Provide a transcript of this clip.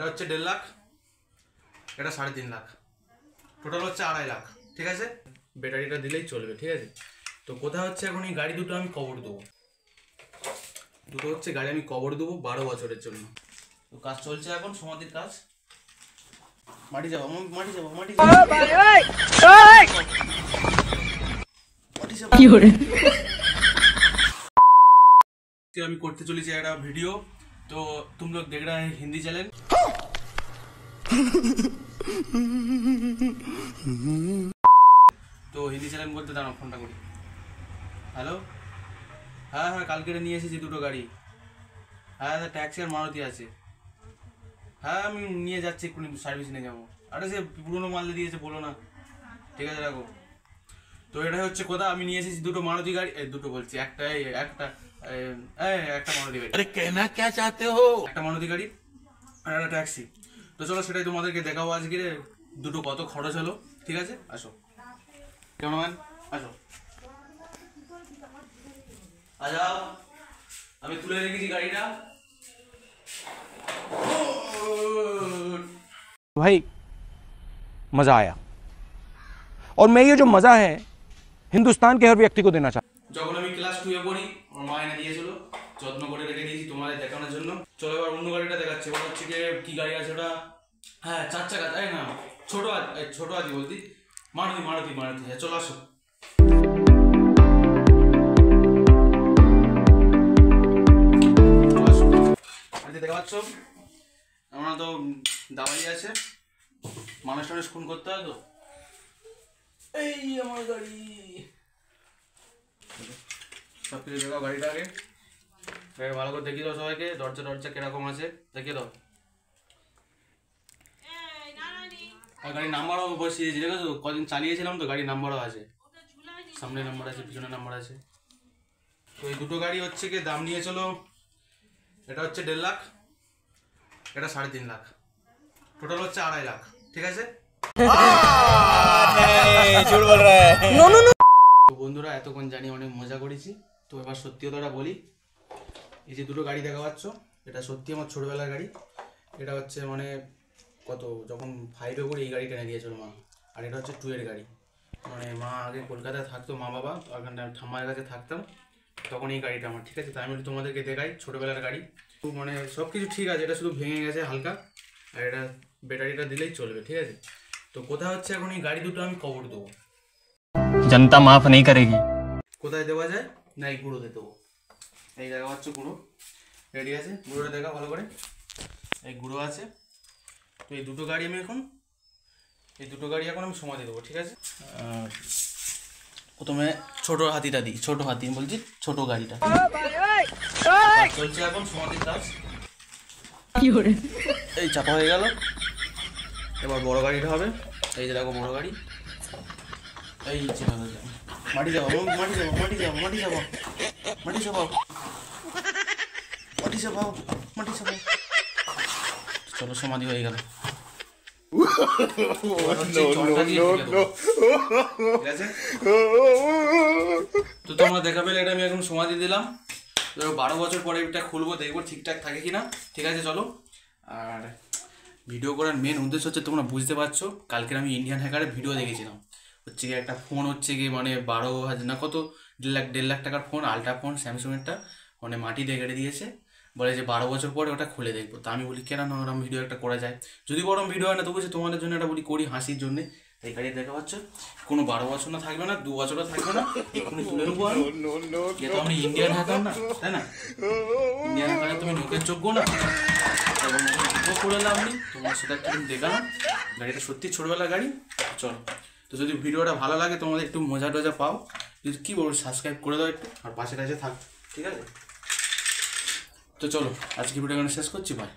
হচ্ছে 1.5 লাখ, এটা 3.5 লাখ, টোটাল হচ্ছে 2.5 লাখ। ঠিক আছে, ব্যাটারিটা দিলেই চলবে। ঠিক আছে, তো কোথায় হচ্ছে এখন এই গাড়ি দুটো আমি কবর দেবো। দুটো হচ্ছে গাড়ি আমি কবর দেবো 12 বছরের জন্য। তো কাজ চলছে এখন, সমাধির কাজ। মাটি যাবো, মাটি যাবো, মাটি যাবো, কি করে আমি করতে চলেছি একটা ভিডিও। तो तुम लोग देख रहे हैं हिंदी चैनल। तो हिंदी चैनल बोलते दाঁড়াও ফোনটা করি। হ্যালো, হ্যাঁ হ্যাঁ কালকে নিয়ে এসেছি দুটো গাড়ি। হ্যাঁ ট্যাক্সি আর মারুতি আছে। হ্যাঁ আমি নিয়ে যাচ্ছি, একটু সার্ভিস নিয়ে যাবো। আরে সে পুরোনো মাল দিয়েছে, বলো না। ঠিক আছে রাখো। তো এটা হচ্ছে কথা, আমি নিয়ে এসেছি দুটো মারুতি গাড়ি, দুটো বলছি একটা মারুতি গাড়ি। আরে কেনা क्या चाहते हो? একটা মারুতি গাড়ি আর একটা ট্যাক্সি। তো চলো সেটাই তোমাদেরকে দেখাবো আজকে, দুটো কত খরচ হলো। ঠিক আছে আসো ক্যামেরাম্যান, আসো আজাও। আমি তুলে রেখেছি গাড়িটা। भाई मजा आया, और मैं ये जो मजा है हिंदुस्तान के हर व्यक्ति को देना चाहता हूं। যখন আমি ক্লাস 2 এ পড়ি, আমার মা এনে দিয়েছিল, যত্ন করে রেখে দিয়েছি তোমাদের দেখানোর জন্য। চলো এবার অন্য গাড়িটা দেখাচ্ছি। ওটা হচ্ছে কি গাড়ি আছে ওটা? হ্যাঁ 4 চাকা, তাই না? ছোট আছে বলতি, মারুতি। হ্যাঁ চলো আসো। দেখতে পাচ্ছ আমরা তো দাওয়াই আছে, মানুষ খুন করতে হয়। তো এই আমার গাড়ি, সব কিছু দেখাও গাড়িটা আগে। ভালো করে দেখিয়ে দাও সবাইকে, দরজা কিরকম আছে দেখিয়ে দাও। আর গাড়ির নাম্বারও বসিয়েছি, দেখেছো? কদিন চালিয়েছিলাম তো, গাড়ির নাম্বারও আছে, সামনে নাম্বার আছে, পিছনে নাম্বার আছে। তো এই দুটো গাড়ি হচ্ছে কি দাম নিয়েছিল, এটা হচ্ছে 1.5 লাখ, এটা 3.5 লাখ, টোটাল হচ্ছে 2.5 লাখ। ঠিক আছে তো বন্ধুরা, এতক্ষণ জানি অনেক মজা করেছি। তো এবার সত্যি কথাটা বলি, এই যে দুটো গাড়ি দেখা পাচ্ছ, এটা সত্যি আমার ছোটবেলার গাড়ি। এটা হচ্ছে মানে কত, যখন 5 এ পড়ি এই গাড়িটা এনে দিয়েছিল মা। আর এটা হচ্ছে 2 এর গাড়ি, মানে মা আগে কলকাতায় থাকতো, মা বাবা ওখানে ঠাম্মার কাছে থাকতাম, তখন এই গাড়িটা আমার। ঠিক আছে, তাই আমি তোমাদেরকে দেখাই ছোটবেলার গাড়ি। মানে সব কিছু ঠিক আছে, এটা শুধু ভেঙে গেছে হালকা, আর এটা ব্যাটারিটা দিলেই চলবে। ঠিক আছে, তো কোথায় হচ্ছে এখন এই গাড়ি দুটো আমি কবর দেবো। जनता माफ नहीं करेगी। কোথায় দেওয়া যায় না, এই গুঁড়োতে দেবো। এই দেখা পাচ্ছ গুঁড়ো রেডি আছে, গুঁড়োটা দেখা ভালো করে, এই গুঁড়ো আছে। তো এই দুটো গাড়ি এখন আমি সমাধি দেবো। ঠিক আছে, প্রথমে ছোট হাতিটা দিই, ছোট হাতি বলছি, ছোট গাড়িটা চলছে এখন সমাধির কাজ। এই চাপা হয়ে গেল, এবার বড় গাড়িটা হবে। এই যে দেখো বড় গাড়ি, এই মাটি যাবো, চলো সমাধি হয়ে গেল। তো তোমরা দেখা পেলে, এটা আমি এখন সমাধি দিলাম। 12 বছর পরে এটা খুলবো, দেখবো ঠিকঠাক থাকে কিনা। ঠিক আছে চলো। আর ভিডিও করার মেন উদ্দেশ্য হচ্ছে, তোমরা বুঝতে পারছো, কালকে আমি ইন্ডিয়ান হ্যাকারের ভিডিও দেখেছিলাম। হচ্ছে কি একটা ফোন হচ্ছে কি মানে 12,000 না কত, 1.5 লাখ টাকার ফোন, আলট্রা ফোন, স্যামসংয়েরটা, মানে মাটি দিয়ে কেটে দিয়েছে। বলে যে 12 বছর পরে ওটা খুলে দেখবো। তা আমি বলি কেন না ওরম ভিডিও একটা করা যায়, যদি বড় ভিডিও হয় না তবু তোমাদের জন্য এটা বলি করি, হাসির জন্যে। এই গাড়ি দেখা পাচ্ছ, কোনো 12 বছর না থাকবে না, 2 বছরও থাকবে না, এক্ষুনি তুলে নেবো আমি। যেহেতু আমি ইন্ডিয়ান হ্যাকার না, তাই না? ইন্ডিয়ান হ্যাকার তুমি নোকের যোগ্য না, করে লাভ নেই। তোমার সেটা একটু দেখালাম, গাড়িটা সত্যি ছোটবেলার গাড়ি। চলো, তো যদি ভিডিওটা ভালো লাগে, তোমাদের একটু মজা টজা পাও, যদি কী বলবো, সাবস্ক্রাইব করে দাও একটু, আর পাশে থাক। ঠিক আছে, তো চলো আজকে ভিডিও এখানে শেষ করছি, ভাই।